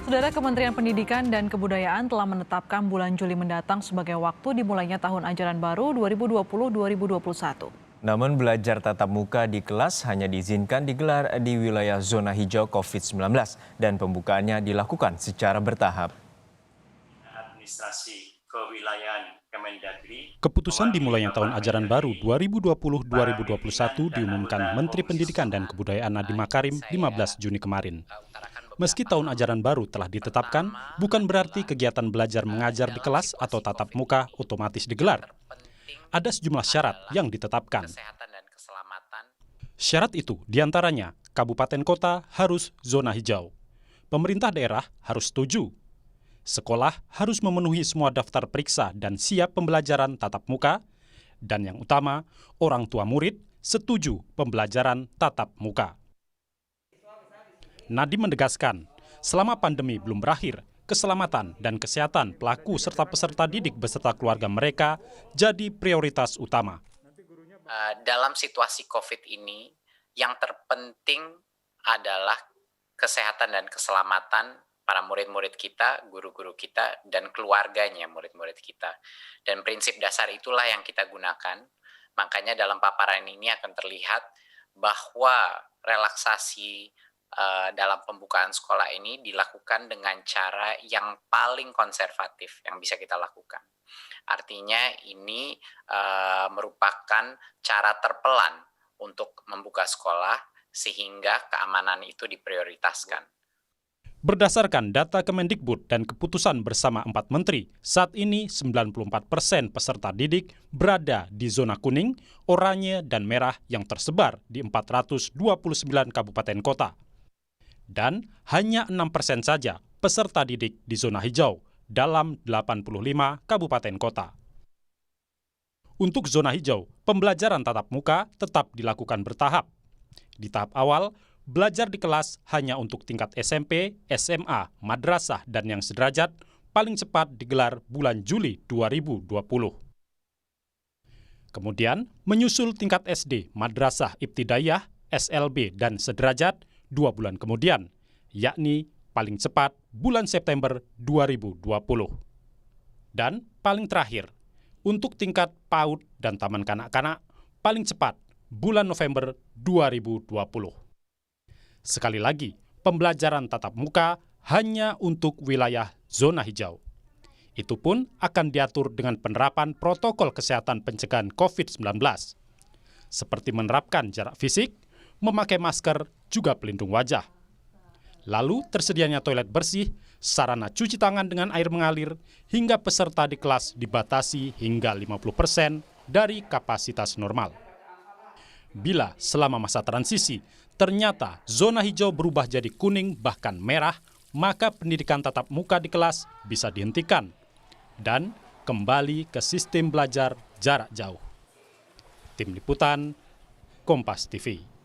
Saudara Kementerian Pendidikan dan Kebudayaan telah menetapkan bulan Juli mendatang sebagai waktu dimulainya tahun ajaran baru 2020-2021. Namun belajar tatap muka di kelas hanya diizinkan digelar di wilayah zona hijau COVID-19 dan pembukaannya dilakukan secara bertahap. Administrasi kewilayahan Kemendagri. Keputusan dimulainya tahun ajaran baru 2020-2021 diumumkan Menteri Pendidikan dan Kebudayaan Nadiem Makarim 15 Juni kemarin. Meski tahun ajaran baru telah ditetapkan, bukan berarti kegiatan belajar mengajar di kelas atau tatap muka otomatis digelar. Ada sejumlah syarat yang ditetapkan. Syarat itu diantaranya kabupaten kota harus zona hijau. Pemerintah daerah harus setuju. Sekolah harus memenuhi semua daftar periksa dan siap pembelajaran tatap muka. Dan yang utama, orang tua murid setuju pembelajaran tatap muka. Nadiem menegaskan, selama pandemi belum berakhir, keselamatan dan kesehatan pelaku serta peserta didik beserta keluarga mereka jadi prioritas utama. Dalam situasi COVID ini, yang terpenting adalah kesehatan dan keselamatan para murid-murid kita, guru-guru kita, dan keluarganya murid-murid kita. Dan prinsip dasar itulah yang kita gunakan. Makanya dalam paparan ini akan terlihat bahwa relaksasi dalam pembukaan sekolah ini dilakukan dengan cara yang paling konservatif yang bisa kita lakukan. Artinya ini merupakan cara terpelan untuk membuka sekolah sehingga keamanan itu diprioritaskan. Berdasarkan data Kemendikbud dan keputusan bersama 4 menteri, saat ini 94% peserta didik berada di zona kuning, oranye, dan merah yang tersebar di 429 kabupaten kota. Dan hanya 6% saja peserta didik di zona hijau dalam 85 kabupaten kota. Untuk zona hijau, pembelajaran tatap muka tetap dilakukan bertahap. Di tahap awal, belajar di kelas hanya untuk tingkat SMP, SMA, madrasah, dan yang sederajat paling cepat digelar bulan Juli 2020. Kemudian, menyusul tingkat SD, madrasah ibtidaiyah, SLB, dan sederajat 2 bulan kemudian, yakni paling cepat bulan September 2020. Dan paling terakhir, untuk tingkat PAUD dan taman kanak-kanak, paling cepat bulan November 2020. Sekali lagi, pembelajaran tatap muka hanya untuk wilayah zona hijau. Itu pun akan diatur dengan penerapan protokol kesehatan pencegahan COVID-19, seperti menerapkan jarak fisik, memakai masker, juga pelindung wajah. Lalu tersedianya toilet bersih, sarana cuci tangan dengan air mengalir, hingga peserta di kelas dibatasi hingga 50% dari kapasitas normal. Bila selama masa transisi, ternyata zona hijau berubah jadi kuning bahkan merah, maka pendidikan tatap muka di kelas bisa dihentikan dan kembali ke sistem belajar jarak jauh. Tim Liputan, Kompas TV.